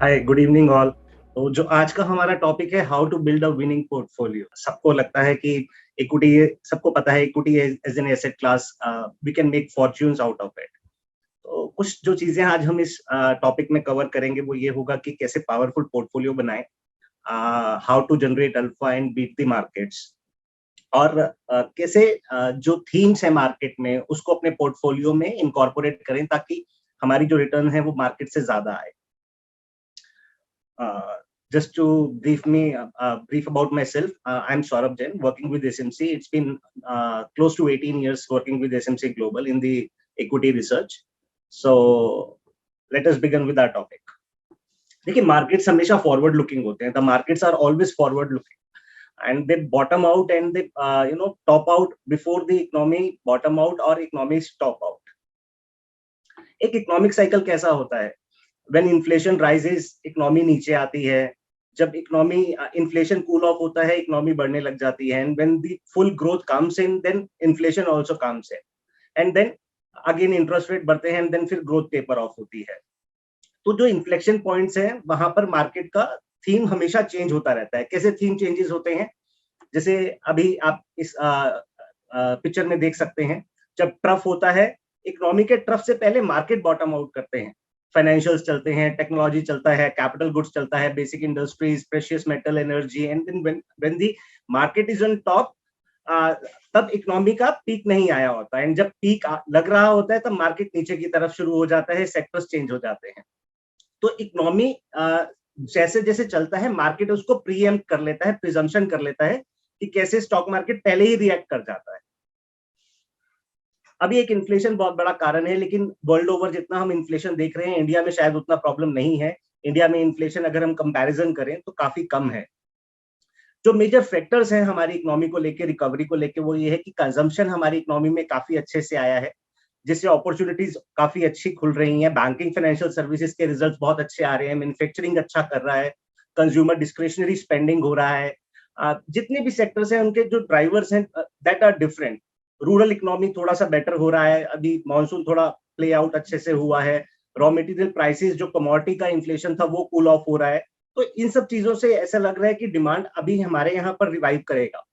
हाय, good evening all. तो जो आज का हमारा टॉपिक है, how to build a winning portfolio. सबको लगता है कि इक्विटी, सबको पता है equity as an asset class we can make fortunes out of it. तो कुछ जो चीजें आज हम इस टॉपिक में कवर करेंगे वो ये होगा कि कैसे पावरफुल पोर्टफोलियो बनाएं, how to generate alpha and beat the markets, और कैसे जो थीम्स है मार्केट में उसको अपने पोर्टफोलियो में इनकॉर्पोरेट करें ताकि हमारी जो रिटर्न है वो मार्केट से ज्यादा आए। Uh, just to brief about myself, I'm Saurabh Jain, working with SMC. It's been close to 18 years working with SMC Global in the equity research. So let us begin with our topic. देखिए, markets हमेशा forward looking होते हैं। The markets are always forward looking and they bottom out and they top out before the economy bottom out और economy top out. एक economic cycle कैसा होता है? When inflation rises, economy नीचे आती है। जब इकोनॉमी इन्फ्लेशन कूल ऑफ होता है, इकोनॉमी बढ़ने लग जाती है। And when the full growth comes in, then inflation also comes in, and then again interest rate बढ़ते हैं, एंड देन फिर ग्रोथ टेपर ऑफ होती है। तो जो इन्फ्लेक्शन पॉइंट्स हैं वहां पर मार्केट का थीम हमेशा चेंज होता रहता है। कैसे थीम चेंजेस होते हैं? जैसे अभी आप इस पिक्चर में देख सकते हैं, जब ट्रफ होता है, इकोनॉमी के ट्रफ से पहले मार्केट बॉटम आउट करते हैं। फाइनेंशियल्स चलते हैं, टेक्नोलॉजी चलता है, कैपिटल गुड्स चलता है, basic industries, precious metal, energy, and then when the market is on top, तब इकोनॉमी का पीक नहीं आया होता है। एंड जब पीक लग रहा होता है तब मार्केट नीचे की तरफ शुरू हो जाता है, सेक्टर्स चेंज हो जाते हैं। तो इकोनॉमी जैसे जैसे चलता है, मार्केट उसको प्रीएम्प्ट कर लेता है, प्रिजम्पशन कर लेता है कि कैसे स्टॉक मार्केट पहले ही रिएक्ट कर जाता है। अभी एक इन्फ्लेशन बहुत बड़ा कारण है, लेकिन वर्ल्ड ओवर जितना हम इन्फ्लेशन देख रहे हैं, इंडिया में शायद उतना प्रॉब्लम नहीं है। इंडिया में इन्फ्लेशन अगर हम कंपैरिजन करें तो काफी कम है। जो मेजर फैक्टर्स हैं हमारी इकोनॉमी को लेके, रिकवरी को लेके, वो ये है कि कंजम्पशन हमारी इकोनॉमी में काफी अच्छे से आया है, जिससे अपॉर्चुनिटीज काफी अच्छी खुल रही हैं। बैंकिंग फाइनेंशियल सर्विसेज के रिजल्ट्स बहुत अच्छे आ रहे हैं, मैन्युफैक्चरिंग अच्छा कर रहा है, कंज्यूमर डिस्क्रिशनरी स्पेंडिंग हो रहा है। जितने भी सेक्टर्स हैं उनके जो ड्राइवर्स हैं that are different. Rural economy थोड़ा सा बेटर हो रहा है, अभी मानसून थोड़ा प्ले आउट अच्छे से हुआ है। रॉ मटेरियल प्राइसेस, जो कमोडिटी का इन्फ्लेशन था, वो कूल ऑफ हो रहा है। तो इन सब चीजों से ऐसा लग रहा है कि डिमांड अभी हमारे यहाँ पर रिवाइव करेगा।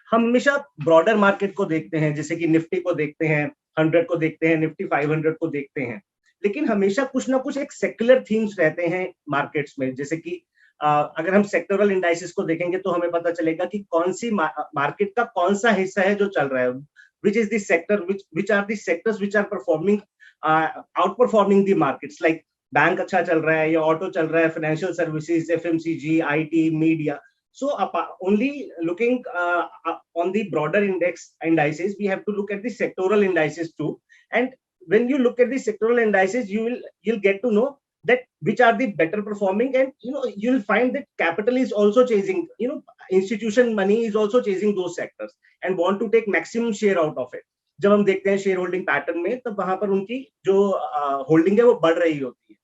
हम हमेशा ब्रॉडर मार्केट को देखते हैं, जैसे कि निफ्टी को देखते हैं, 100 को देखते हैं, निफ्टी 500 को देखते हैं, लेकिन हमेशा कुछ ना कुछ एक सेक्युलर थीम्स रहते हैं मार्केट्स में। जैसे कि अगर हम सेक्टोरल इंडाइसेस को देखेंगे तो हमें पता चलेगा कि कौन सी मार्केट का कौन सा हिस्सा है जो चल रहा है, which is the sector, which are the sectors which are performing, out performing the markets. Like bank अच्छा चल रहा है या ऑटो चल रहा है, financial services, FMCG, IT, media. So only looking on the broader indices, we have to look at the sectoral indices too. And when you look at the sectoral indices, you'll get to know that which are the better performing, and you'll find that capital is also chasing, institution money is also chasing those sectors and want to take maximum share out of it. जब हम देखते हैं share holding pattern में, तब वहां पर उनकी जो होल्डिंग है वो बढ़ रही होती है।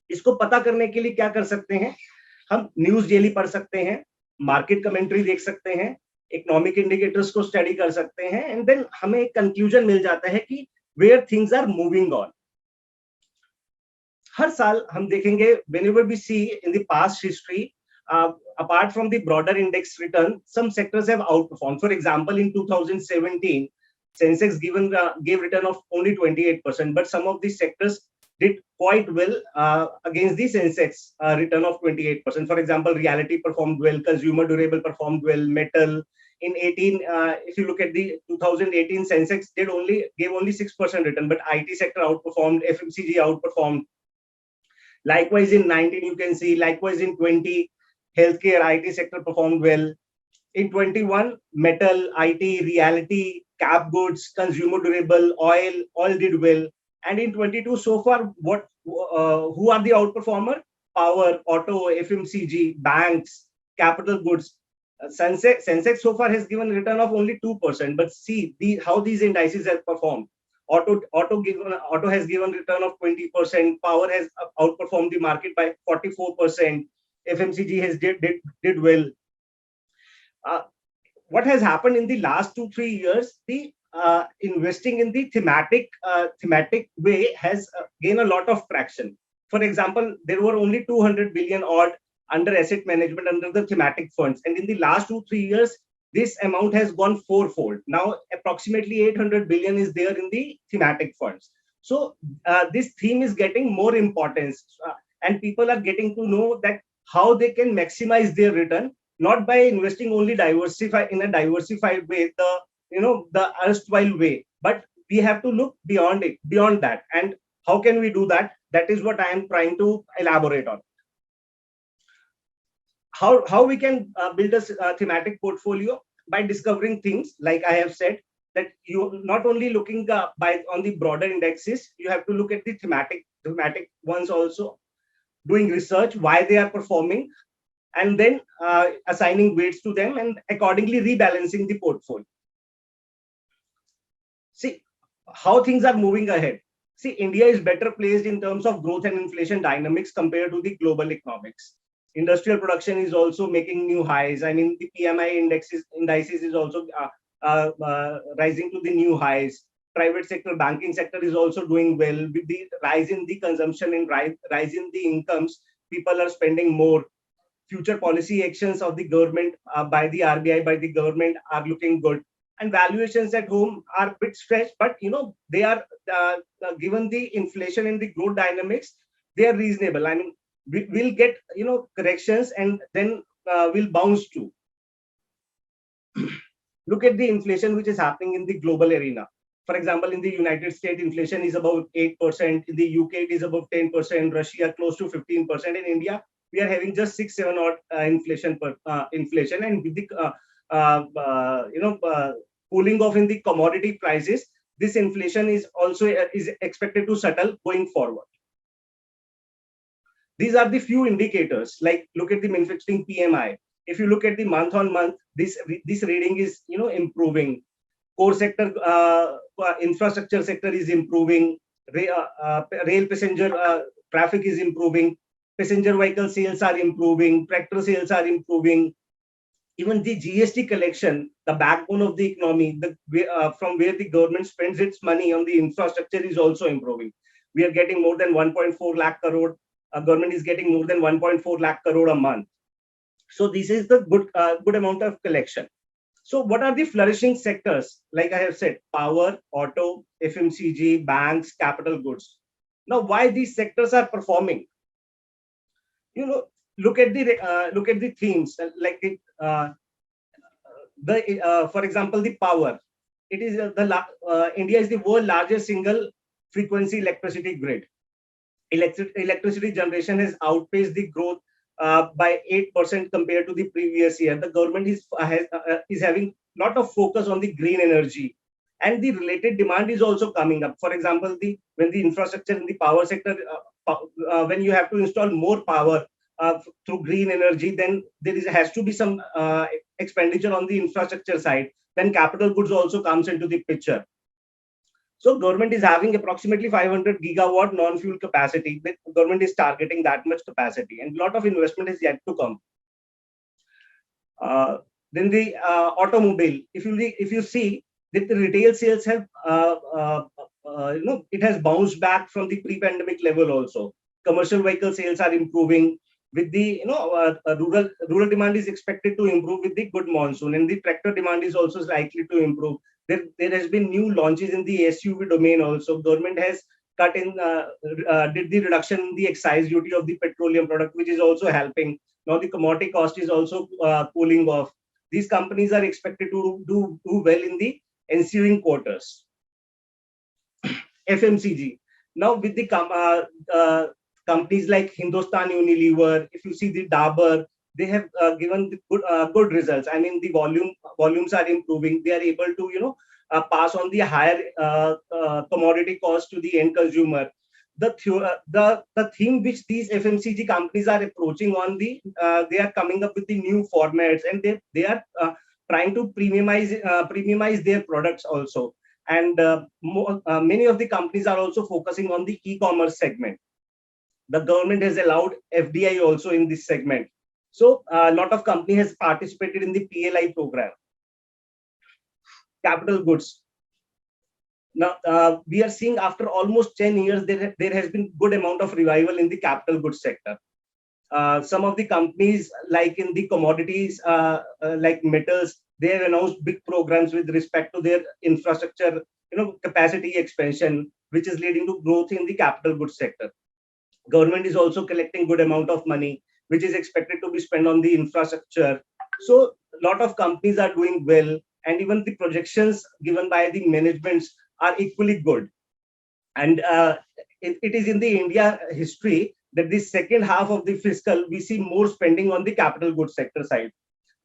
इसको पता करने के लिए क्या कर सकते हैं? हम न्यूज डेली पढ़ सकते हैं, मार्केट कमेंट्री देख सकते हैं, इकोनॉमिक इंडिकेटर्स को स्टडी कर सकते हैं, एंड देन हमें एक कंक्लूजन मिल जाता है कि where things are moving on. हर साल हम देखेंगे, whenever we see in the past history, apart from the broader index return, some sectors have outperformed. For example, in 2017, Sensex gave return of only 28%, but some of these sectors did quite well against the Sensex return of 28%. For example, reality performed well, consumer durable performed well, metal. In 18, if you look at the 2018, Sensex gave only 6% return, but IT sector outperformed, FMCG outperformed. Likewise in 19, you can see, likewise in 20, healthcare, IT sector performed well. In 21, metal, IT, reality, cap goods, consumer durable, oil, all did well. And in 22, so far, who are the outperformer? Power, auto, FMCG, banks, capital goods. Sensex so far has given a return of only 2%, but see how these indices have performed. Auto has given return of 20%. Power has outperformed the market by 44%. FMCG has did well. What has happened in the last 2-3 years? The investing in the thematic way has gained a lot of traction. For example, there were only 200 billion odd under asset management under the thematic funds, and in the last 2-3 years, this amount has gone fourfold. Now, approximately 800 billion is there in the thematic funds. So, this theme is getting more importance, and people are getting to know that how they can maximize their return, not by investing only diversify in a diversified way, the erstwhile way, but we have to look beyond it, beyond that. And how can we do that? That is what I am trying to elaborate on. How we can build a thematic portfolio by discovering things like I have said, that you not only looking by on the broader indexes, you have to look at the thematic ones also, doing research why they are performing, and then assigning weights to them and accordingly rebalancing the portfolio. See how things are moving ahead. See, India is better placed in terms of growth and inflation dynamics compared to the global economics. Industrial production is also making new highs. I mean, the PMI indices is also rising to the new highs. Private sector, banking sector is also doing well with the rise in the consumption and rise in the incomes. People are spending more. Future policy actions of the government by the RBI, by the government are looking good. And valuations at home are a bit stretched, but they are given the inflation and the growth dynamics, they are reasonable. I mean, we'll get corrections and then we'll bounce to look at the inflation which is happening in the global arena. For example, in the United States, inflation is about 8%. In the UK, it is about 10%. Russia close to 15%. In India, we are having just 6-7 odd inflation, and with the cooling off in the commodity prices, this inflation is also is expected to settle going forward. These are the few indicators. Like look at the manufacturing PMI. If you look at the month on month, this reading is improving. Core sector, infrastructure sector is improving. Rail passenger traffic is improving. Passenger vehicle sales are improving. Tractor sales are improving. Even the GST collection, the backbone of the economy, from where the government spends its money on the infrastructure, is also improving. We are getting more than 1.4 lakh crore. Government is getting more than 1.4 lakh crore a month. So this is the good amount of collection. So what are the flourishing sectors? Like I have said, power, auto, FMCG, banks, capital goods. Now, why these sectors are performing? Look at the themes, like for example, the power. It is India is the world largest single frequency electricity grid. Electricity generation has outpaced the growth by 8% compared to the previous year. The government is having a lot of focus on the green energy, and the related demand is also coming up. For example, when the infrastructure in the power sector, when you have to install more power through green energy, then there has to be some expenditure on the infrastructure side. Then capital goods also comes into the picture. So government is having approximately 500 gigawatt non-fuel capacity. The government is targeting that much capacity, and a lot of investment is yet to come. Then the automobile. If you see that the retail sales have it has bounced back from the pre-pandemic level also. Commercial vehicle sales are improving. With the rural demand is expected to improve with the good monsoon, and the tractor demand is also likely to improve. There has been new launches in the SUV domain also. Government has did the reduction in the excise duty of the petroleum product, which is also helping. Now the commodity cost is also cooling off. These companies are expected to do well in the ensuing quarters. FMCG. Now with the companies like Hindustan Unilever, if you see the Dabur, they have given good results. I mean, the volumes are improving. They are able to pass on the higher commodity cost to the end consumer. The theme which these FMCG companies are approaching on they are coming up with the new formats, and they are trying to premiumize their products also. And many of the companies are also focusing on the e-commerce segment. The government has allowed FDI also in this segment. So a lot of companies has participated in the PLI program. Capital goods. Now we are seeing after almost 10 years there has been good amount of revival in the capital goods sector. Some of the companies like in the commodities like metals, they have announced big programs with respect to their infrastructure, capacity expansion, which is leading to growth in the capital goods sector. Government is also collecting good amount of money which is expected to be spent on the infrastructure. So a lot of companies are doing well, and even the projections given by the managements are equally good. And it is in the India history that the second half of the fiscal we see more spending on the capital goods sector side,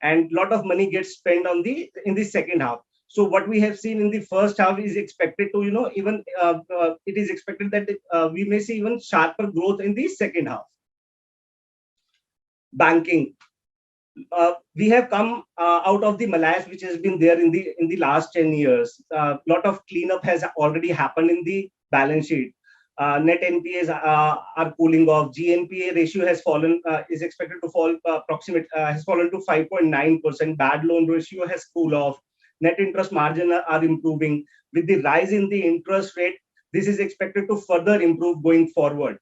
and lot of money gets spent on the in the second half. So what we have seen in the first half is expected to, even it is expected that we may see even sharper growth in the second half. Banking, we have come out of the malaise which has been there in the last 10 years. Lot of cleanup has already happened in the balance sheet. Net NPAs are cooling off. GNPA ratio has fallen, is expected to fall has fallen to 5.9%. Bad loan ratio has cooled off. Net interest margin are improving. With the rise in the interest rate, this is expected to further improve going forward.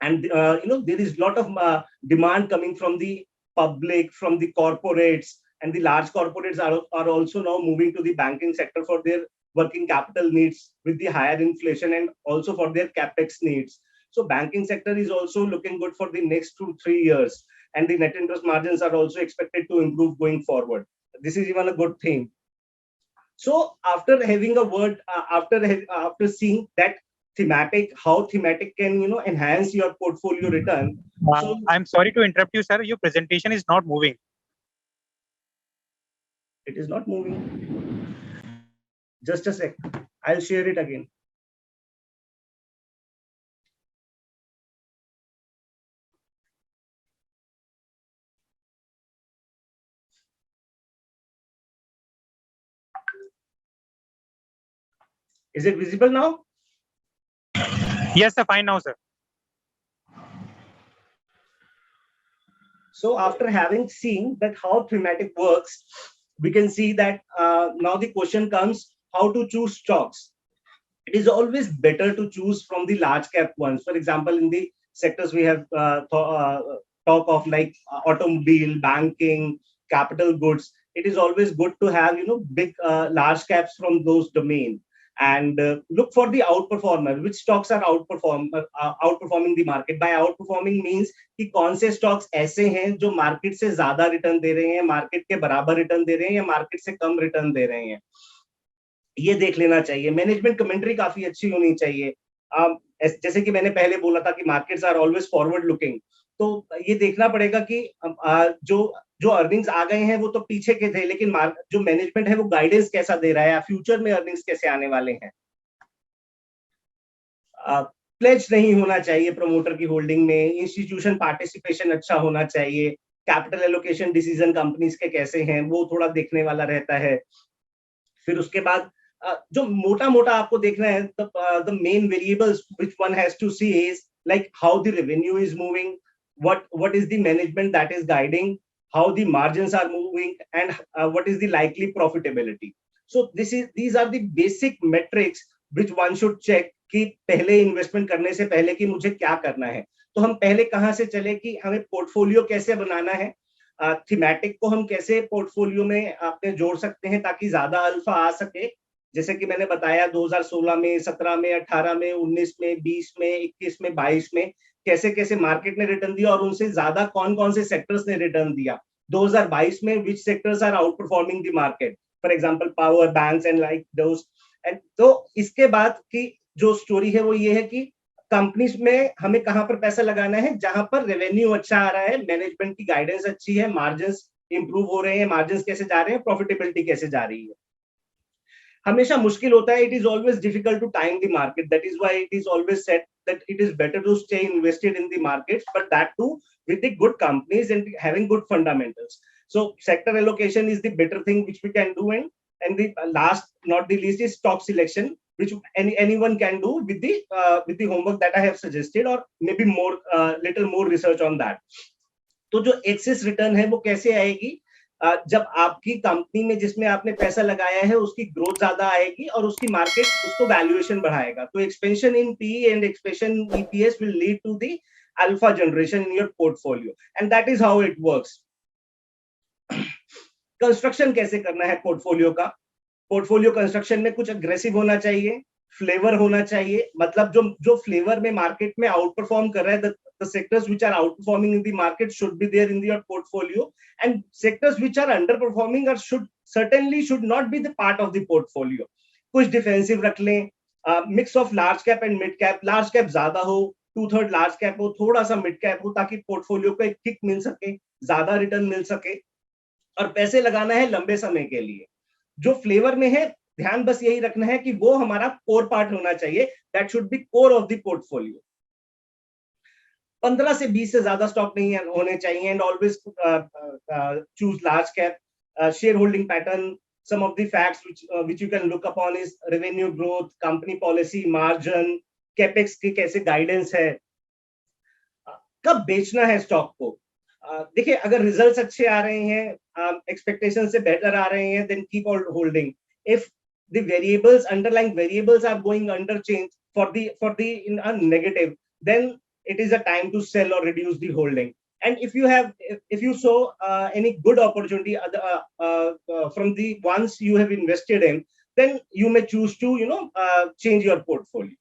And there is a lot of demand coming from the public, from the corporates, and the large corporates are also now moving to the banking sector for their working capital needs with the higher inflation, and also for their capex needs. So banking sector is also looking good for the next 2-3 years, and the net interest margins are also expected to improve going forward. This is even a good thing. So after having a word, after seeing that thematic, how thematic can enhance your portfolio return. So I'm sorry to interrupt you, sir. Your presentation is not moving. It is not moving. Just a sec. I'll share it again. Is it visible now? Yes, sir. Fine now, sir. So after having seen that how thematic works, we can see that now the question comes how to choose stocks. It is always better to choose from the large cap ones. For example, in the sectors we have talk of like automobile, banking, capital goods. It is always good to have big large caps from those domain, and look for the outperformer. Which stocks are outperforming the market. By outperforming means कि कौन से stocks ऐसे हैं जो market से ज्यादा return दे रहे हैं, मार्केट के बराबर रिटर्न दे रहे हैं, या मार्केट से कम रिटर्न दे रहे हैं, ये देख लेना चाहिए. मैनेजमेंट कमेंट्री काफी अच्छी होनी चाहिए. जैसे कि मैंने पहले बोला था कि markets are always forward looking, तो ये देखना पड़ेगा कि जो अर्निंग्स आ गए हैं वो तो पीछे के थे, लेकिन जो मैनेजमेंट है वो गाइडेंस कैसा दे रहा है, फ्यूचर में अर्निंग्स कैसे आने वाले हैं. प्लेज नहीं होना चाहिए प्रमोटर की होल्डिंग में. इंस्टीट्यूशन पार्टिसिपेशन अच्छा होना चाहिए. कैपिटल एलोकेशन डिसीजन कंपनीज के कैसे हैं वो थोड़ा देखने वाला रहता है. फिर उसके बाद जो मोटा मोटा आपको देखना है, the main variables which one has to see is like how the revenue is moving, what is the management that is guiding, how the margins are moving, and what is the likely profitability. So these are the basic metrics which one should check कि पहले investment करने से पहले कि मुझे क्या करना है. तो हम पहले कहाँ से चले कि हमें पोर्टफोलियो कैसे बनाना है, थीमेटिक को हम कैसे पोर्टफोलियो में अपने जोड़ सकते हैं ताकि ज्यादा अल्फा आ सके. जैसे कि मैंने बताया 2016 में, 17 में, 18 में, 19 में, 20 में, 21 में, 22 में कैसे कैसे मार्केट ने रिटर्न दिया, और उनसे ज्यादा कौन कौन से सेक्टर्स ने रिटर्न दिया. 2022 में which sectors are out performing the market, for example power, banks and like those. And तो इसके बाद की जो स्टोरी है वो ये है कि कंपनीज में हमें कहां पर पैसा लगाना है जहां पर रेवेन्यू अच्छा आ रहा है, मैनेजमेंट की गाइडेंस अच्छी है, मार्जिन्स इंप्रूव हो रहे हैं, मार्जिन्स कैसे जा रहे हैं, प्रॉफिटेबिलिटी कैसे जा रही है. हमेशा मुश्किल होता है. It is always difficult to time the market. That is why it is always said that it is better to stay invested in the market, but that too with the good companies and having good fundamentals. So sector allocation is the better thing which we can do, and the last not the least is stock selection, which anyone can do with the homework that I have suggested, or maybe more little more research on that. तो जो excess return है वो कैसे आएगी, जब आपकी company में जिसमें आपने पैसा लगाया है उसकी ग्रोथ ज्यादा आएगी और उसकी मार्केट उसको वैल्यूएशन बढ़ाएगा, तो expansion in P and expansion EPS will lead to the alpha generation in your portfolio, and that is how it works. Construction कैसे करना है पोर्टफोलियो का? पोर्टफोलियो कंस्ट्रक्शन में कुछ अग्रेसिव होना चाहिए, फ्लेवर होना चाहिए, मतलब जो जो फ्लेवर में मार्केट में आउट परफॉर्म कर रहा है, the sectors which are outperforming in the market should be there in your portfolio, and sectors which are underperforming or should not be the part of the portfolio. कुछ defensive रख लें, mix of large cap and mid cap, large cap ज्यादा हो, 2/3 large cap हो, थोड़ा सा mid cap हो, ताकि पोर्टफोलियो को एक किक मिल सके, ज्यादा रिटर्न मिल सके, और पैसे लगाना है लंबे समय के लिए। जो फ्लेवर में है, ध्यान बस यही रखना है कि वो हमारा कोर पार्ट होना चाहिए, that should be core of the portfolio. 15 से 20 से ज्यादा स्टॉक नहीं होने चाहिए, and always choose large cap. Share holding pattern, some of the facts which you can look upon is revenue growth, company policy, margin, capex की कैसे guidance है, कब बेचना है स्टॉक को। देखिए, अगर रिजल्ट्स अच्छे आ रहे हैं, एक्सपेक्टेशन से बेटर आ रहे हैं, then keep on holding. If the variables, underlying variables are going under change for the in a negative, then it is a time to sell or reduce the holding. And if you saw any good opportunity from the ones you have invested in, then you may choose to change your portfolio.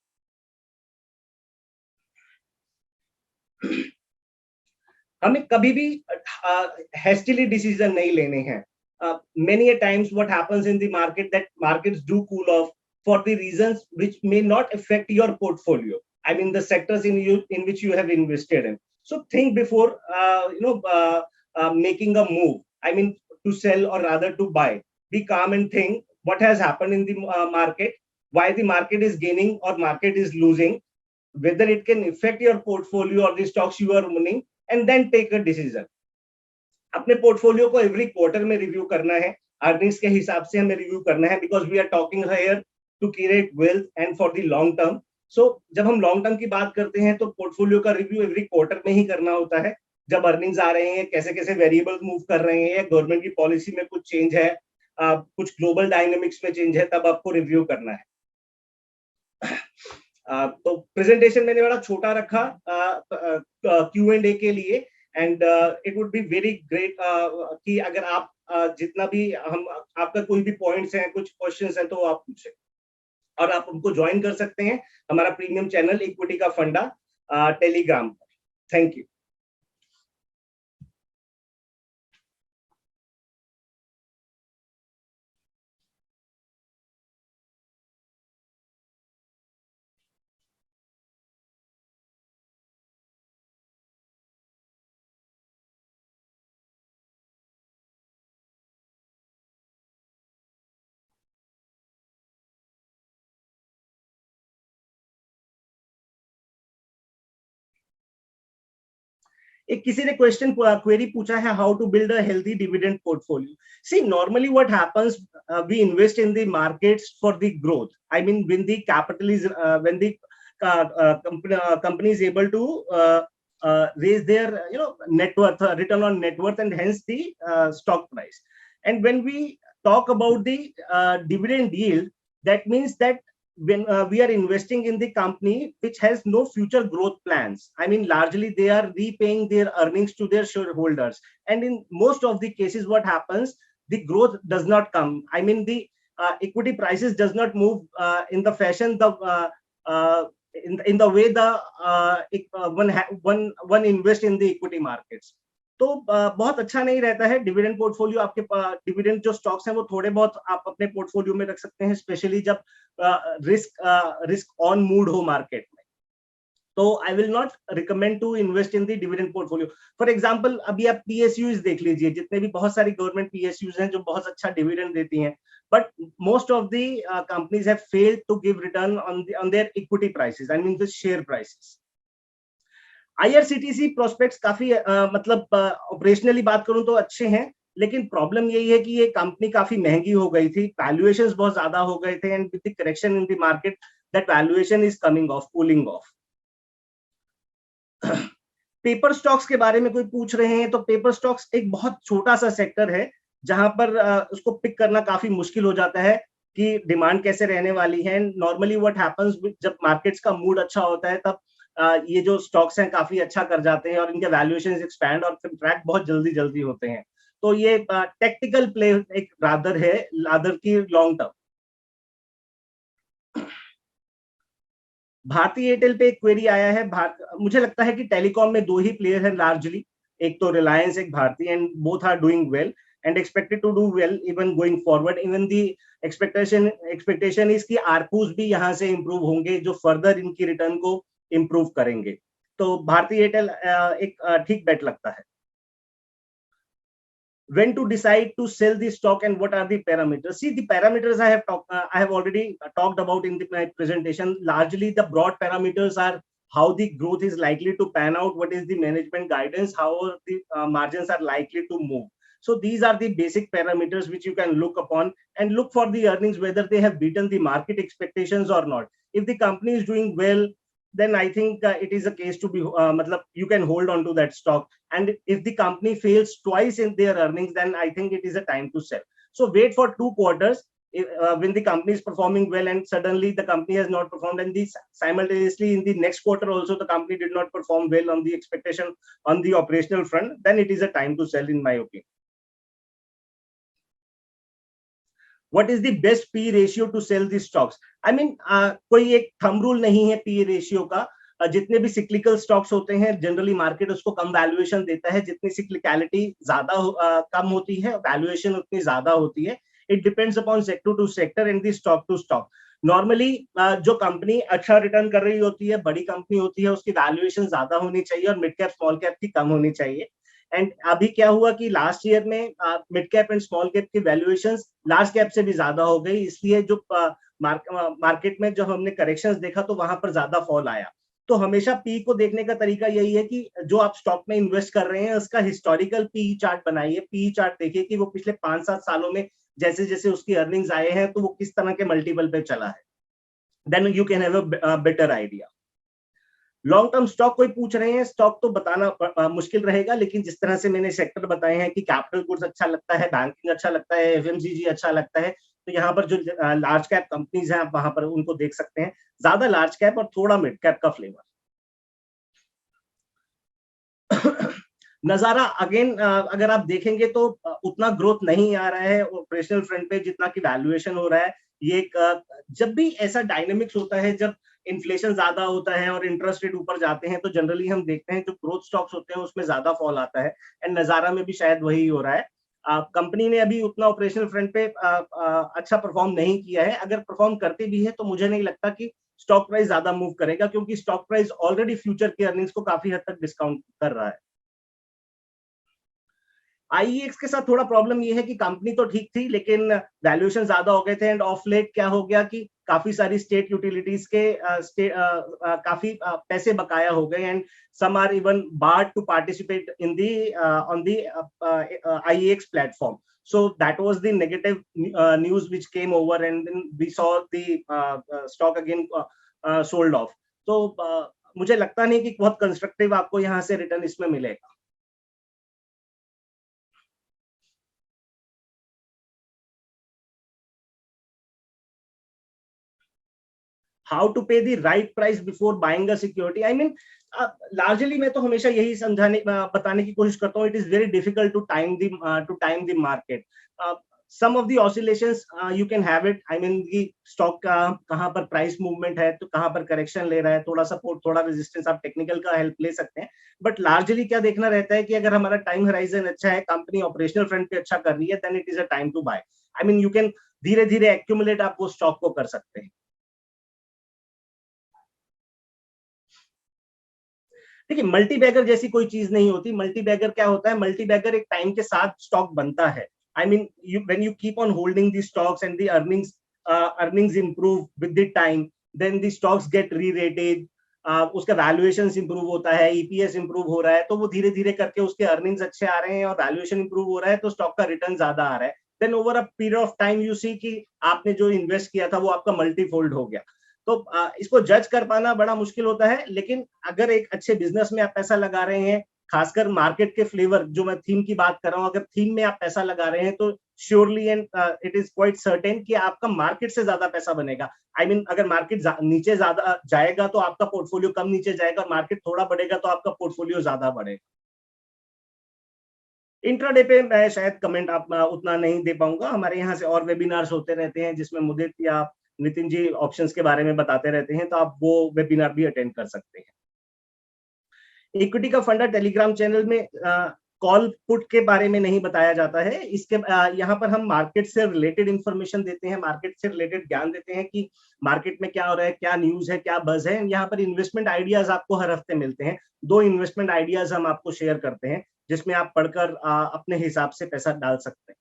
हमें कभी भी hastily decision नहीं लेने हैं। Many a times what happens in the market, that markets do cool off for the reasons which may not affect your portfolio. I mean the sectors in which you have invested in. So think before making a move. I mean to sell or rather to buy. Be calm and think what has happened in the market, why the market is gaining or market is losing, whether it can affect your portfolio or the stocks you are owning, and then take a decision. अपने portfolio को every quarter में review करना है, earnings के हिसाब से हमें review करना है, because we are talking here to create wealth and for the long term. So जब हम लॉन्ग टर्म की बात करते हैं तो पोर्टफोलियो का रिव्यू एवरी क्वार्टर में ही करना होता है। जब अर्निंग्स आ रहे हैं, कैसे कैसे वेरिएबल मूव कर रहे हैं, गवर्नमेंट की पॉलिसी में कुछ चेंज है, कुछ ग्लोबल डायनेमिक्स में चेंज है, तब आपको रिव्यू करना है। तो प्रेजेंटेशन मैंने बड़ा छोटा रखा Q&A के लिए, and it would be very great कि अगर आप जितना भी आपका कोई भी पॉइंट्स हैं, कुछ क्वेश्चंस हैं, तो आप पूछें, और आप हमको ज्वाइन कर सकते हैं हमारा प्रीमियम चैनल इक्विटी का फंडा टेलीग्राम पर। Thank you. एक किसी ने क्वेरी पूछा है, how to build a healthy dividend portfolio. See normally what happens, we invest in the markets for the growth. I mean when the capital is when the company is able to raise their net worth, return on net worth, and hence the stock price. And when we talk about the dividend yield, that means that when we are investing in the company which has no future growth plans, I mean largely they are repaying their earnings to their shareholders, and in most of the cases what happens, the growth does not come. I mean the equity prices does not move in the fashion in the way one invest in the equity markets. तो बहुत अच्छा नहीं रहता है dividend portfolio. आपके dividend जो stocks हैं वो थोड़े बहुत आप अपने पोर्टफोलियो में रख सकते हैं, स्पेशली जब रिस्क ऑन मूड हो मार्केट में। तो I will not recommend to invest in the dividend portfolio. For example अभी आप पीएसयूज देख लीजिए, जितने भी बहुत सारी गवर्नमेंट पीएसयूज हैं जो बहुत अच्छा डिविडेंड देती हैं, but most of the companies have failed to give return on their equity prices, I mean the share prices. IRCTC prospects काफी मतलब ऑपरेशनली बात करूं तो अच्छे हैं, लेकिन प्रॉब्लम यही है कि ये कंपनी काफी महंगी हो गई थी, वैल्यूएशंस बहुत ज्यादा हो गए थे, and with the correction in the market that valuation is coming of, cooling of. Paper stocks के बारे में कोई पूछ रहे हैं, तो पेपर स्टॉक्स एक बहुत छोटा सा सेक्टर है जहां पर उसको पिक करना काफी मुश्किल हो जाता है कि डिमांड कैसे रहने वाली है। नॉर्मली व्हाट हैपेंस जब मार्केट्स का मूड अच्छा होता है तब ये जो स्टॉक्स हैं काफी अच्छा कर जाते हैं और इनके वैल्यूएशंस एक्सपैंड और ट्रैक बहुत जल्दी जल्दी होते हैं। तो ये टेक्निकल प्ले एक रादर है, रादर की लॉन्ग टर्म। भारतीय एयरटेल पे एक क्वेरी आया है। मुझे लगता है कि टेलीकॉम में दो ही प्लेयर हैं लार्जली, एक तो रिलायंस, एक Bharti, and both are doing well and expected to do well even going forward. Even the expectation is कि आरपूस भी यहाँ से इंप्रूव होंगे जो फर्दर इनकी रिटर्न को इंप्रूव करेंगे। तो भारतीय एयरटेल एक ठीक बेट लगता है। When to decide to sell the stock and what are the parameters? See, the parameters I have already talked about in my presentation. Largely the broad parameters are how the growth is likely to pan out, what is the management guidance, how the margins are likely to move. So these are the basic parameters which you can look upon and look for the earnings, whether they have beaten the market expectations or not. If the company is doing well, then I think it is a case to be you can hold on to that stock. And if the company fails twice in their earnings, then I think it is a time to sell. So wait for 2 quarters. When the company is performing well and suddenly the company has not performed, and simultaneously in the next quarter also the company did not perform well on the expectation on the operational front, then it is a time to sell in my opinion. What is the best P ratio to sell the stocks? I mean, कोई एक thumb rule नहीं है P ratio का। जितने भी cyclical stocks होते हैं generally market उसको कम वैल्यूएशन देता है। जितनी सिक्लिकलिटी ज्यादा कम होती है, वैल्यूएशन उतनी ज्यादा होती है। It depends upon sector to sector and the stock to stock. Normally जो कंपनी अच्छा रिटर्न कर रही होती है, बड़ी कंपनी होती है, उसकी वैल्यूएशन ज्यादा होनी चाहिए और मिड कैप स्मॉल कैप की कम होनी चाहिए। एंड अभी क्या हुआ कि लास्ट ईयर में mid cap and small cap की वैल्यूएशंस लार्ज कैप से भी ज्यादा हो गई, इसलिए जो मार्केट में जो हमने करेक्शंस देखा तो वहां पर ज्यादा फॉल आया। तो हमेशा पी को देखने का तरीका यही है कि जो आप स्टॉक में इन्वेस्ट कर रहे हैं उसका हिस्टोरिकल पी चार्ट बनाइए। पी चार्ट देखिए कि वो पिछले 5-7 सालों में जैसे जैसे उसकी अर्निंग्स आए हैं तो वो किस तरह के मल्टीपल पे चला है। Then you can have a better idea. Long term stock कोई पूछ रहे हैं, स्टॉक तो बताना मुश्किल रहेगा, लेकिन जिस तरह से मैंने सेक्टर बताए हैं कि कैपिटल गुड्स अच्छा लगता है, बैंकिंग अच्छा लगता है, एफएमसीजी अच्छा लगता है, तो यहाँ पर जो लार्ज कैप कंपनीज हैं आप वहां पर उनको देख सकते हैं। ज्यादा लार्ज कैप और थोड़ा मिड कैप का फ्लेवर। नजारा अगेन अगर आप देखेंगे तो उतना ग्रोथ नहीं आ रहा है ऑपरेशनल फ्रंट पे जितना कि वैल्यूएशन हो रहा है। ये एक जब भी ऐसा डायनेमिक्स होता है, जब इन्फ्लेशन ज्यादा होता है और इंटरेस्ट रेट ऊपर जाते हैं, तो जनरली हम देखते हैं जो ग्रोथ स्टॉक्स होते हैं उसमें ज्यादा फॉल आता है। एंड नजारा में भी शायद वही हो रहा है। कंपनी ने अभी उतना ऑपरेशनल फ्रंट पे अच्छा परफॉर्म नहीं किया है। अगर परफॉर्म करते भी है तो मुझे नहीं लगता कि स्टॉक प्राइस ज्यादा मूव करेगा, क्योंकि स्टॉक प्राइस ऑलरेडी फ्यूचर की अर्निंग्स को काफी हद तक डिस्काउंट कर रहा है। आईईएक्स के साथ थोड़ा प्रॉब्लम ये है कि कंपनी तो ठीक थी लेकिन वैल्यूएशन ज्यादा हो गए थे। एंड ऑफ लेट क्या हो गया कि काफी सारी स्टेट यूटिलिटीज के काफी पैसे बकाया हो गए। And some are even barred to participate in the on the IEX platform. So that was the negative news which came over, and then we saw the stock again sold off. तो मुझे लगता नहीं कि बहुत constructive आपको यहाँ से return इसमें मिलेगा। How to pay the right price before buying a security? I mean largely मैं तो हमेशा यही बताने की कोशिश करता हूँ, it is very difficult to time the market. Some of the oscillations you can have it. I mean की स्टॉक का कहाँ पर प्राइस मूवमेंट है, तो कहाँ पर करेक्शन ले रहा है, थोड़ा सपोर्ट थोड़ा रेजिस्टेंस, आप टेक्निकल का हेल्प ले सकते हैं। बट लार्जली क्या देखना रहता है कि अगर हमारा टाइम हराइजन अच्छा है, कंपनी ऑपरेशनल फ्रंट पे अच्छा कर रही है, then it is a time to buy. I mean you can धीरे धीरे एक्यूमुलेट आप वो स्टॉक को कर सकते हैं। देखिए, मल्टीबैगर जैसी कोई चीज नहीं होती। मल्टीबैगर क्या होता है? मल्टीबैगर एक टाइम के साथ स्टॉक बनता है। I mean when you keep on holding the stocks and the earnings improve with the time, then the stocks get re-rated, उसका वैल्यूएशन इंप्रूव होता है, ईपीएस इंप्रूव हो रहा है, तो वो धीरे धीरे करके उसके अर्निंग्स अच्छे आ रहे हैं और वैल्यूएशन इंप्रूव हो रहा है, तो स्टॉक का रिटर्न ज्यादा आ रहा है। Then over a period of time you see कि आपने जो इन्वेस्ट किया था वो आपका मल्टीफोल्ड हो गया। तो इसको जज कर पाना बड़ा मुश्किल होता है, लेकिन अगर एक अच्छे बिजनेस में आप पैसा लगा रहे हैं, खासकर मार्केट के फ्लेवर, जो मैं थीम की बात कर रहा हूँ, अगर थीम में आप पैसा लगा रहे हैं तो surely and it is quite certain कि आपका मार्केट से ज्यादा पैसा बनेगा। आई मीन अगर मार्केट नीचे ज्यादा जाएगा तो आपका पोर्टफोलियो कम नीचे जाएगा, और मार्केट थोड़ा बढ़ेगा तो आपका पोर्टफोलियो ज्यादा बढ़ेगा। इंट्राडे पे मैं शायद कमेंट आप उतना नहीं दे पाऊंगा, हमारे यहाँ से और वेबिनार्स होते रहते हैं जिसमें मुदित या नितिन जी ऑप्शंस के बारे में बताते रहते हैं, तो आप वो वेबिनार भी अटेंड कर सकते हैं। इक्विटी का फंडा टेलीग्राम चैनल में कॉल पुट के बारे में नहीं बताया जाता है। इसके यहाँ पर हम मार्केट से रिलेटेड इंफॉर्मेशन देते हैं, मार्केट से रिलेटेड ज्ञान देते हैं कि मार्केट में क्या हो रहा है, क्या न्यूज है, क्या बज है। यहाँ पर इन्वेस्टमेंट आइडियाज आपको हर हफ्ते मिलते हैं। 2 इन्वेस्टमेंट आइडियाज हम आपको शेयर करते हैं जिसमें आप पढ़कर अपने हिसाब से पैसा डाल सकते हैं।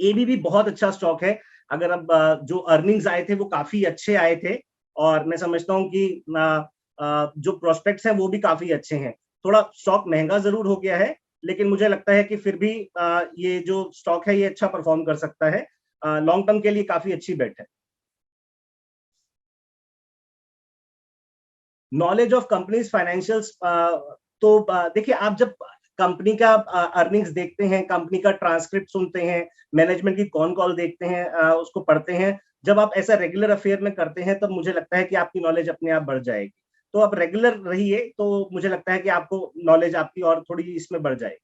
एबीबी बहुत अच्छा स्टॉक है। अगर अब जो अर्निंग्स आए थे वो काफी अच्छे आए थे, और मैं समझता हूँ कि जो प्रोस्पेक्ट्स हैं वो भी काफी अच्छे हैं। थोड़ा स्टॉक महंगा जरूर हो गया है, लेकिन मुझे लगता है कि फिर भी ये जो स्टॉक है ये अच्छा परफॉर्म कर सकता है। लॉन्ग टर्म के लिए काफी अच्छी बेट है। नॉलेज ऑफ कंपनीज फाइनेंशियल्स, तो देखिए, आप जब कंपनी का अर्निंग्स देखते हैं, कंपनी का ट्रांसक्रिप्ट सुनते हैं, मैनेजमेंट की कॉन कॉल देखते हैं, उसको पढ़ते हैं, जब आप ऐसा रेगुलर अफेयर में करते हैं तब मुझे लगता है कि आपकी नॉलेज अपने आप बढ़ जाएगी। तो आप रेगुलर रहिए, तो मुझे लगता है कि आपको नॉलेज आपकी और थोड़ी इसमें बढ़ जाएगी।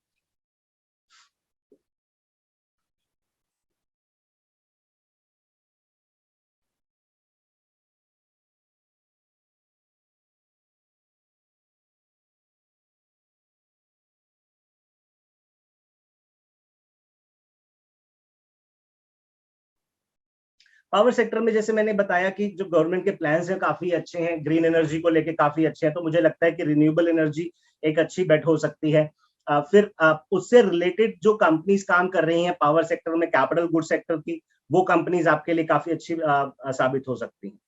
पावर सेक्टर में जैसे मैंने बताया कि जो गवर्नमेंट के प्लान्स हैं काफी अच्छे हैं, ग्रीन एनर्जी को लेके काफी अच्छे हैं, तो मुझे लगता है कि रिन्यूएबल एनर्जी एक अच्छी बेट हो सकती है। फिर उससे रिलेटेड जो कंपनीज काम कर रही हैं पावर सेक्टर में, कैपिटल गुड सेक्टर की, वो कंपनीज आपके लिए काफी अच्छी साबित हो सकती हैं।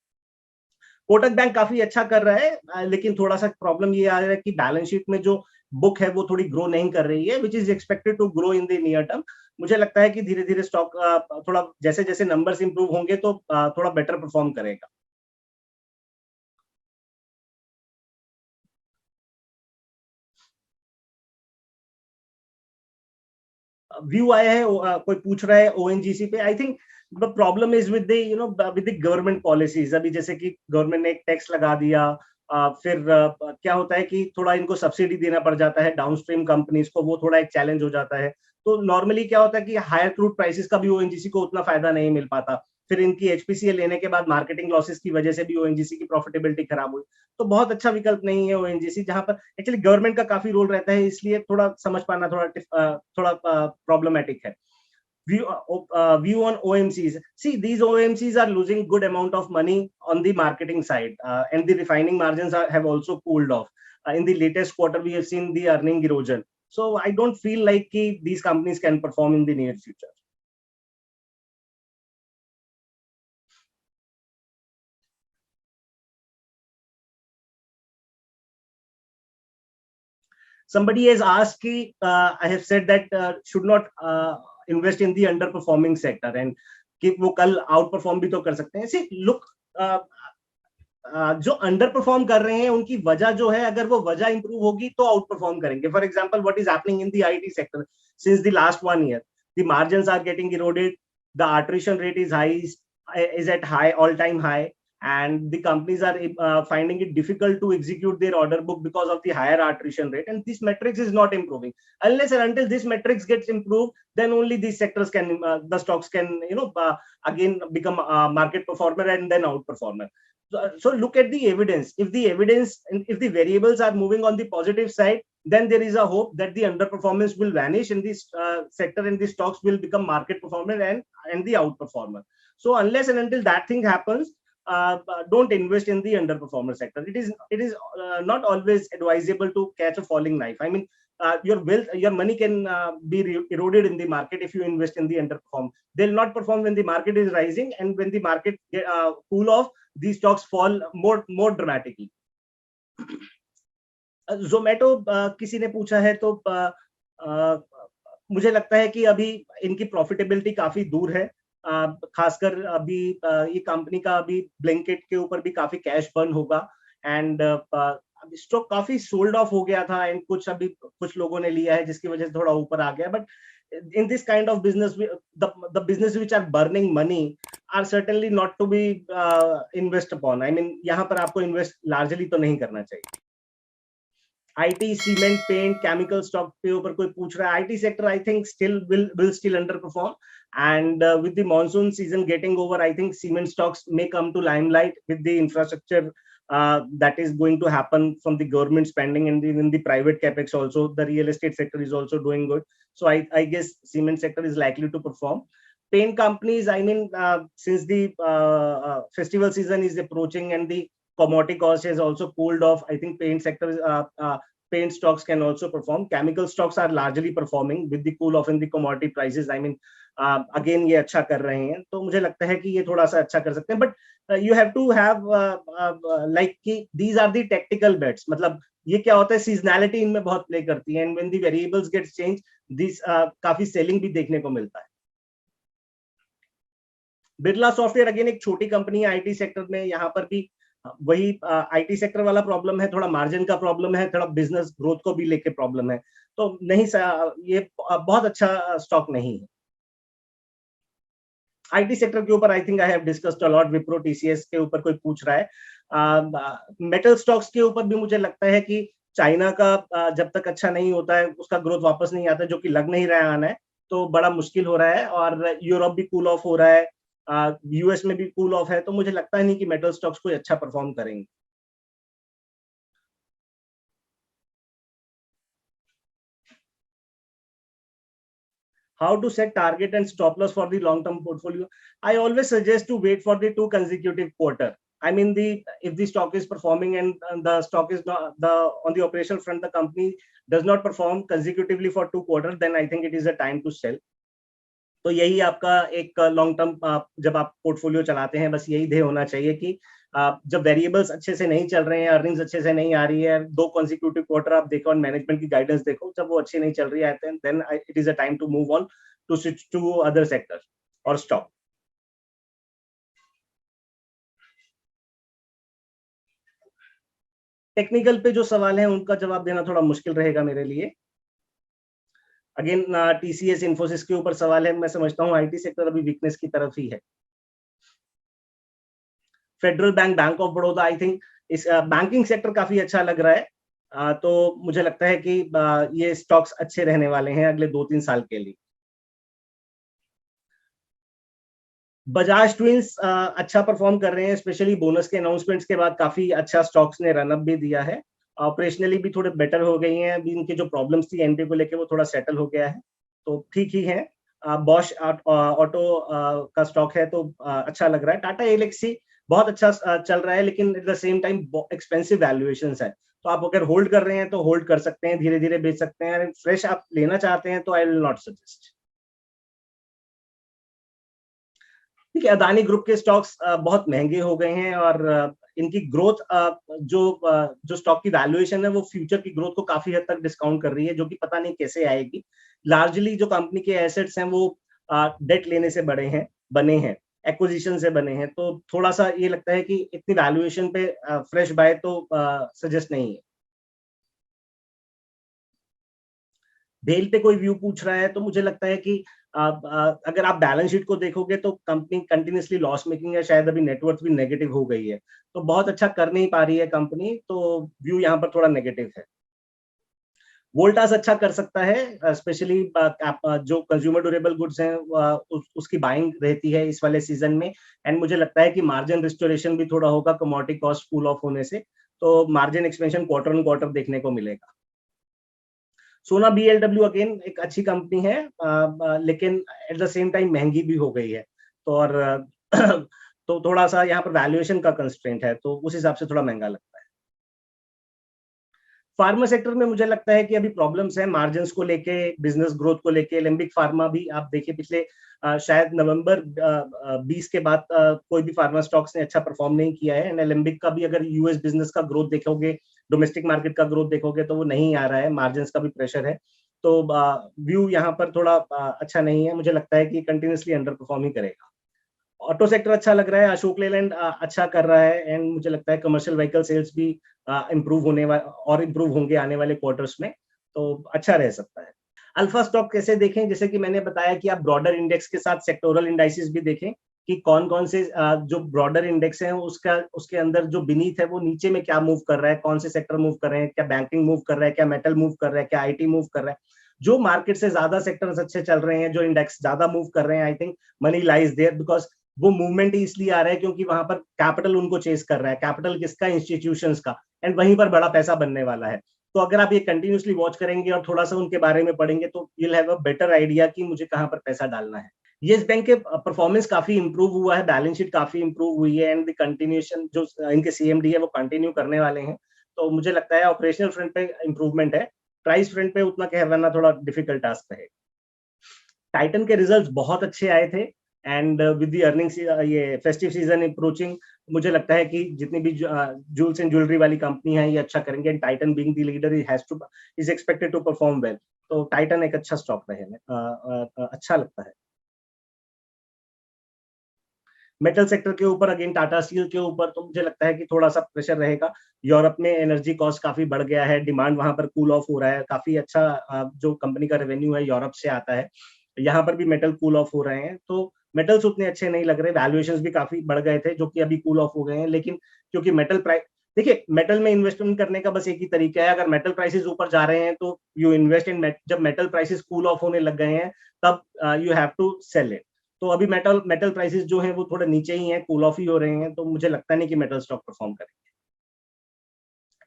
कोटक बैंक काफी अच्छा कर रहा है, लेकिन थोड़ा सा प्रॉब्लम ये आ रहा है कि बैलेंस शीट में जो बुक है वो थोड़ी ग्रो नहीं कर रही है, which is expected to grow in the near term. मुझे लगता है कि धीरे धीरे स्टॉक थोड़ा जैसे जैसे नंबर्स इंप्रूव होंगे तो थोड़ा बेटर परफॉर्म करेगा। व्यू आया है, कोई पूछ रहा है ओएनजीसी पे। I think the problem is with the with the government policies. अभी जैसे कि गवर्नमेंट ने एक टैक्स लगा दिया, फिर क्या होता है कि थोड़ा इनको सब्सिडी देना पड़ जाता है डाउनस्ट्रीम कंपनीज को, वो थोड़ा एक चैलेंज हो जाता है। तो नॉर्मली क्या होता है कि हायर क्रूड प्राइसेस का भी ओएनजीसी को उतना फायदा नहीं मिल पाता। फिर इनकी एचपीसीएल लेने के बाद मार्केटिंग लॉसेस की वजह से भी ओएनजीसी की प्रॉफिटेबिलिटी खराब हुई। तो बहुत अच्छा विकल्प नहीं है ओएनजीसी, जहां पर एक्चुअली गवर्नमेंट का काफी रोल रहता है, इसलिए थोड़ा समझ पाना थोड़ा प्रॉब्लमेटिक है। View on OMCs. See, these OMCs are losing good amount of money on the marketing side, and the refining margins have also cooled off. In the latest quarter, we have seen the earning erosion. So I don't feel like these companies can perform in the near future. Somebody has asked I have said that should not invest in the underperforming sector, and कि वो कल out perform भी तो कर सकते हैं। See look, जो under perform कर रहे हैं उनकी वजह जो है, अगर वो वजह इंप्रूव होगी तो आउट परफॉर्म करेंगे। For example, what is happening in the IT sector since the last 1 year, the margins are getting eroded, the attrition rate is high, is at high all time high, and the companies are finding it difficult to execute their order book because of the higher attrition rate, and this metrics is not improving. Unless and until this metrics gets improved, then only these sectors can the stocks can again become market performer and then outperformer. So look at the evidence. If the evidence, if the variables are moving on the positive side, then there is a hope that the underperformance will vanish in this sector, and the stocks will become market performer and the outperformer. So unless and until that thing happens, don't invest in the underperformer sector. It is not always advisable to catch a falling knife. I mean, your wealth, your money can be eroded in the market if you invest in the underperform. They'll not perform when the market is rising, and when the market cool off, these stocks fall more dramatically. Zomato किसी ने पूछा है, तो मुझे लगता है कि अभी इनकी प्रॉफिटेबिलिटी काफी दूर है। खासकर अभी ये कंपनी का अभी ब्लिंकिट के ऊपर भी काफी कैश बर्न होगा एंड स्टॉक काफी सोल्ड ऑफ हो गया था एंड कुछ लोगों ने लिया है जिसकी वजह से थोड़ा ऊपर आ गया, but in this kind of business the business which are burning money are certainly not to be invest upon. I mean यहाँ पर आपको इन्वेस्ट लार्जली तो नहीं करना चाहिए। IT, cement, paint, chemical stock के ऊपर कोई पूछ रहा है, IT sector I think still will still underperform and with the monsoon season getting over I think cement stocks may come to limelight with the infrastructure that is going to happen from the government spending and in the private capex also. The real estate sector is also doing good, so I guess cement sector is likely to perform. Paint companies, I mean since the festival season is approaching and the commodity cost has also cooled off, I think paint sector paint stocks can also perform. Chemical stocks are largely performing with the cool off in the commodity prices. I mean again ये अच्छा कर रहे हैं, तो मुझे लगता है कि ये थोड़ा सा अच्छा कर सकते हैं, but you have to have like कि these are the tactical bets. मतलब ये क्या होता है, सीजनैलिटी इनमें बहुत प्ले करती है and when the variables get change this काफी सेलिंग भी देखने को मिलता है। बिरला सॉफ्टवेयर अगेन एक छोटी कंपनी है आईटी सेक्टर में, यहाँ पर भी वही आईटी सेक्टर वाला प्रॉब्लम है, थोड़ा मार्जिन का प्रॉब्लम है, थोड़ा बिजनेस ग्रोथ को भी लेके प्रॉब्लम है, तो नहीं ये बहुत अच्छा स्टॉक नहीं है। आईटी सेक्टर के ऊपर I think I have discussed a lot. Wipro, TCS के ऊपर कोई पूछ रहा है। मेटल स्टॉक्स के ऊपर भी मुझे लगता है कि चाइना का जब तक अच्छा नहीं होता है, उसका ग्रोथ वापस नहीं आता, जो कि लग नहीं रहा है आना है, तो बड़ा मुश्किल हो रहा है। और यूरोप भी कूल ऑफ हो रहा है, यूएस में भी कूल ऑफ है, तो मुझे लगता है नहीं कि मेटल स्टॉक्स कोई अच्छा परफॉर्म करेंगे। How to set target and stop loss for the long term portfolio? I always suggest to wait for the 2 consecutive quarter. I mean if the stock is performing and the stock is not on the operational front, the company does not perform consecutively for 2 quarters, then I think it is a time to sell. तो यही आपका एक long term जब आप portfolio चलाते हैं, बस यही ध्येय होना चाहिए कि जब वेरिएबल्स अच्छे से नहीं चल रहे हैं, अर्निंग्स अच्छे से नहीं आ रही है, 2 कॉन्सिक्यूटिव क्वार्टर आप देखो और मैनेजमेंट की गाइडेंस देखो, जब वो अच्छी नहीं चल रही है then it is a time to move on to switch to other sector और स्टॉक। टेक्निकल पे जो सवाल है उनका जवाब देना थोड़ा मुश्किल रहेगा मेरे लिए। अगेन टीसीएस, इन्फोसिस के ऊपर सवाल है, मैं समझता हूँ आईटी सेक्टर अभी वीकनेस की तरफ ही है। Federal bank, bank of Baroda, I think इस बैंकिंग सेक्टर काफी अच्छा लग रहा है, तो मुझे लगता है कि ये स्टॉक्स अच्छे रहने वाले हैं अगले 2-3 साल के लिए। बजाज ट्विंस अच्छा परफॉर्म कर रहे हैं, स्पेशली बोनस के अनाउंसमेंट्स के बाद काफी अच्छा स्टॉक्स ने रन अप भी दिया है, ऑपरेशनली भी थोड़े बेटर हो गई हैं, अभी इनकी जो प्रॉब्लम्स थी एनपी को लेके वो थोड़ा सेटल हो गया है, तो ठीक ही है। बॉश ऑटो का स्टॉक है तो अच्छा लग रहा है। टाटा एलेक्सी बहुत अच्छा चल रहा है, लेकिन at the same time expensive valuations है, तो आप अगर होल्ड कर रहे हैं तो होल्ड कर सकते हैं, धीरे धीरे बेच सकते हैं। फ्रेश आप लेना चाहते हैं तो आई विल नॉट सजेस्ट। ठीक है, अदानी ग्रुप के स्टॉक्स बहुत महंगे हो गए हैं और इनकी ग्रोथ जो स्टॉक की वैल्यूएशन है वो फ्यूचर की ग्रोथ को काफी हद तक डिस्काउंट कर रही है, जो कि पता नहीं कैसे आएगी। लार्जली जो कंपनी के एसेट्स हैं वो डेट लेने से बने हैं, एक्विजिशन से बने हैं, तो थोड़ा सा ये लगता है कि इतनी वैल्यूएशन पे फ्रेश बाय तो सजेस्ट नहीं है। भेल पे कोई व्यू पूछ रहा है, तो मुझे लगता है कि अगर आप बैलेंस शीट को देखोगे तो कंपनी कंटिन्यूसली लॉस मेकिंग है, शायद अभी नेटवर्थ भी नेगेटिव हो गई है, तो बहुत अच्छा कर नहीं पा रही है कंपनी, तो व्यू यहाँ पर थोड़ा नेगेटिव है। वोल्टास अच्छा कर सकता है, स्पेशली जो कंज्यूमर ड्यूरेबल गुड्स हैं उसकी बाइंग रहती है इस वाले सीजन में, एंड मुझे लगता है कि मार्जिन रिस्टोरेशन भी थोड़ा होगा कमोडिटी कॉस्ट कूल ऑफ होने से, तो margin expansion quarter on quarter देखने को मिलेगा। सोना बीएलडब्ल्यू अगेन एक अच्छी कंपनी है, लेकिन एट द सेम टाइम महंगी भी हो गई है, तो और तो थोड़ा सा यहाँ पर वैल्यूएशन का कंस्ट्रेंट है, तो उस हिसाब से थोड़ा महंगा लगता है। फार्मा सेक्टर में मुझे लगता है कि अभी प्रॉब्लम्स हैं मार्जिन को लेके, बिजनेस ग्रोथ को लेके। एलेम्बिक फार्मा भी आप देखिए पिछले शायद नवंबर 20 के बाद कोई भी फार्मा स्टॉक्स ने अच्छा परफॉर्म नहीं किया है, एंड एलेम्बिक का भी अगर यूएस बिजनेस का ग्रोथ देखोगे, डोमेस्टिक मार्केट का ग्रोथ देखोगे तो वो नहीं आ रहा है, मार्जिन का भी प्रेशर है, तो व्यू यहाँ पर थोड़ा अच्छा नहीं है, मुझे लगता है कि कंटिन्यूसली अंडर परफॉर्म ही करेगा। ऑटो सेक्टर अच्छा लग रहा है, अशोक लेलैंड अच्छा कर रहा है, एंड मुझे लगता है कमर्शियल व्हीकल सेल्स भी इम्प्रूव होने और इम्प्रूव होंगे आने वाले क्वार्टर्स में, तो अच्छा रह सकता है। अल्फा स्टॉक कैसे देखें, जैसे कि मैंने बताया कि आप ब्रॉडर इंडेक्स के साथ सेक्टोरल इंडाइसिस भी देखें कि कौन कौन से जो ब्रॉडर इंडेक्स है उसके अंदर जो बीनीथ है वो नीचे में क्या मूव कर रहा है, कौन से सेक्टर मूव कर रहे हैं, क्या बैंकिंग मूव कर रहा है, क्या मेटल मूव कर रहा है, क्या आईटी मूव कर रहा है। जो मार्केट से ज्यादा सेक्टर्स अच्छे चल रहे हैं, जो इंडेक्स ज्यादा मूव कर रहे हैं, I think money lies there, because वो मूवमेंट इसलिए आ रहा है क्योंकि वहां पर कैपिटल उनको चेस कर रहा है। कैपिटल किसका? इंस्टीट्यूशंस का, एंड वहीं पर बड़ा पैसा बनने वाला है। तो अगर आप ये कंटिन्यूसली वॉच करेंगे और थोड़ा सा उनके बारे में पढ़ेंगे तो you'll have a better idea कि मुझे कहां पर पैसा डालना है। येस बैंक के परफॉर्मेंस काफी इंप्रूव हुआ है, बैलेंस शीट काफी इंप्रूव हुई है, एंड द कंटिन्यूएशन जो इनके सीएमडी है वो कंटिन्यू करने वाले हैं। तो मुझे लगता है ऑपरेशनल फ्रंट पे इंप्रूवमेंट है, प्राइस फ्रंट पे उतना कहना थोड़ा डिफिकल्ट टास्क है। टाइटन के रिजल्ट्स बहुत अच्छे आए थे, एंड विद द अर्निंग्स ये फेस्टिव सीजन अप्रोचिंग, मुझे लगता है कि जितनी भी जूल्स एंड ज्वेलरी वाली कंपनी है ये अच्छा करेंगे, and Titan being the leader is expected to perform well. तो टाइटन एक अच्छा स्टॉक रहेगा, अच्छा लगता है। मेटल सेक्टर के ऊपर अगेन टाटा स्टील के ऊपर तो मुझे लगता है कि थोड़ा सा प्रेशर रहेगा। यूरोप में एनर्जी कॉस्ट काफी बढ़ गया है, डिमांड वहां पर कूल ऑफ हो रहा है, काफी अच्छा जो कंपनी का रेवेन्यू है यूरोप से आता है, यहाँ पर भी मेटल कूल ऑफ हो रहे हैं। तो मेटल्स उतने अच्छे नहीं लग रहे, वैल्यूएशंस भी काफी बढ़ गए थे जो कि अभी कूल ऑफ हो गए हैं। लेकिन क्योंकि मेटल प्राइस, देखिए मेटल में इन्वेस्टमेंट करने का बस एक ही तरीका है, अगर मेटल प्राइसेस ऊपर जा रहे हैं तो यू इन्वेस्ट इन, जब मेटल प्राइसेस कूल ऑफ होने लग गए हैं तब you have to sell it. तो अभी मेटल प्राइसेस जो हैं वो थोड़े नीचे ही हैं, कूल ऑफ ही हो रहे हैं, तो मुझे लगता नहीं कि मेटल स्टॉक परफॉर्म करेंगे।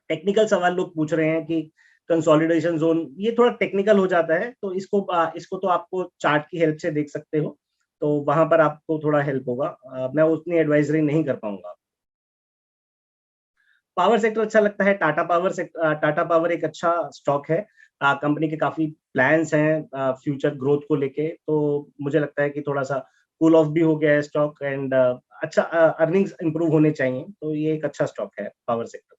टेक्निकल सवाल लोग पूछ रहे हैं कि कंसोलिडेशन जोन, ये थोड़ा टेक्निकल हो जाता है, तो इसको तो आपको चार्ट की हेल्प से देख सकते हो, तो वहां पर आपको थोड़ा हेल्प होगा, मैं उतनी एडवाइजरी नहीं कर पाऊंगा। पावर सेक्टर अच्छा लगता है, टाटा पावर एक अच्छा स्टॉक है, कंपनी के काफी प्लान्स हैं फ्यूचर ग्रोथ को लेके, तो मुझे लगता है कि थोड़ा सा कूल ऑफ भी हो गया है स्टॉक, एंड अच्छा अर्निंग्स इंप्रूव होने चाहिए, तो ये एक अच्छा स्टॉक है पावर सेक्टर।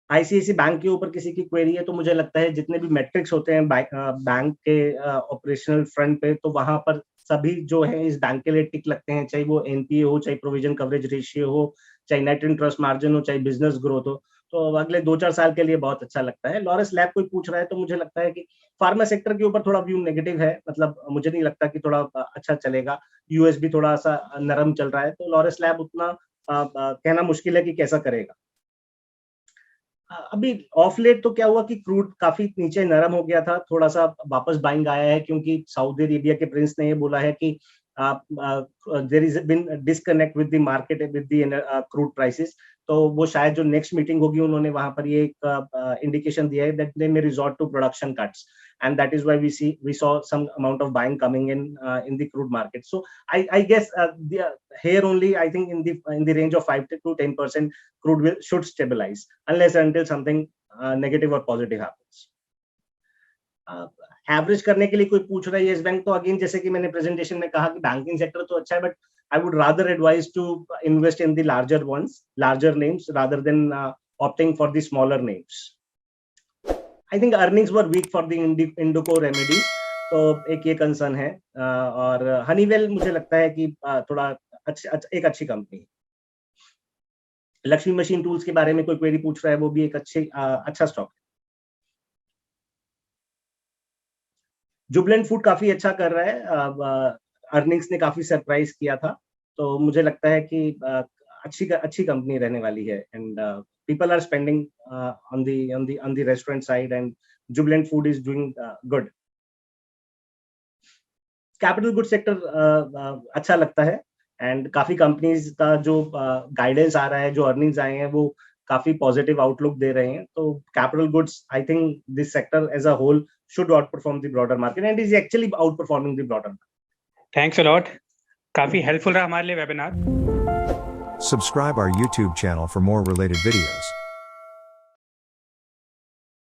आईसीआईसी बैंक के ऊपर किसी की क्वेरी है तो मुझे लगता है जितने भी मैट्रिक्स होते हैं बैंक के ऑपरेशनल फ्रंट पे, तो वहां पर सभी जो है इस बैंक के लिए टिक लगते हैं, चाहे वो एनपीए हो, चाहे प्रोविजन कवरेज रेशियो हो, चाहे नेट इंटरेस्ट मार्जिन हो, चाहे बिजनेस ग्रोथ हो, तो अगले 2-4 साल के लिए बहुत अच्छा लगता है। लॉरेस लैब कोई पूछ रहा है तो मुझे लगता है कि फार्मा सेक्टर के ऊपर थोड़ा व्यू नेगेटिव है, मतलब मुझे नहीं लगता कि थोड़ा अच्छा चलेगा। यूएस भी थोड़ा सा नरम चल रहा है, तो लॉरेस लैब उतना कहना मुश्किल है कि कैसा करेगा। अभी ऑफ लेट तो क्या हुआ कि क्रूड काफी नीचे नरम हो गया था, थोड़ा सा वापस बाइंग आया है क्योंकि सऊदी अरेबिया के प्रिंस ने ये बोला है कि there is been disconnect with the market with the crude prices, तो वो शायद जो नेक्स्ट मीटिंग होगी उन्होंने वहां पर ये एक इंडिकेशन दिया है that they may resort to production cuts, and that is why we saw some amount of buying coming in the crude market. So I guess here only I think in the range of 5 to 10% crude should stabilize unless until something negative or positive happens. Average करने के लिए कोई पूछ रहा है yes bank, तो again जैसे कि मैंने प्रेजेंटेशन में कहा कि बैंकिंग सेक्टर तो अच्छा है, but I would rather advise to invest in the larger ones, larger names rather than opting for the smaller names. I think earnings were weak for the Indoco Remedies, तो एक ये कंसर्न है, और हनीवेल मुझे लगता है कि थोड़ा एक अच्छी कंपनी है। लक्ष्मी मशीन टूल्स के बारे में कोई क्वेरी पूछ रहा है, वो भी एक अच्छा स्टॉक है। जुबलेंट फूड काफी अच्छा कर रहा है, अर्निंग्स ने काफी सरप्राइज किया था, तो मुझे लगता है कि अच्छी कंपनी रहने वाली है, and people are spending on the restaurant side, and Jubilant Food is doing good. Capital good sector अच्छा लगता है, एंड काफी कंपनीज का जो गाइडेंस आ रहा है, जो अर्निंग्स आए हैं वो काफी पॉजिटिव आउटलुक दे रहे हैं, तो capital goods I think this sector as a whole should outperform the broader market and is actually outperforming the broader market. Thanks a lot. काफी हेल्पफुल रहा हमारे लिए webinar. Subscribe our YouTube channel for more related videos.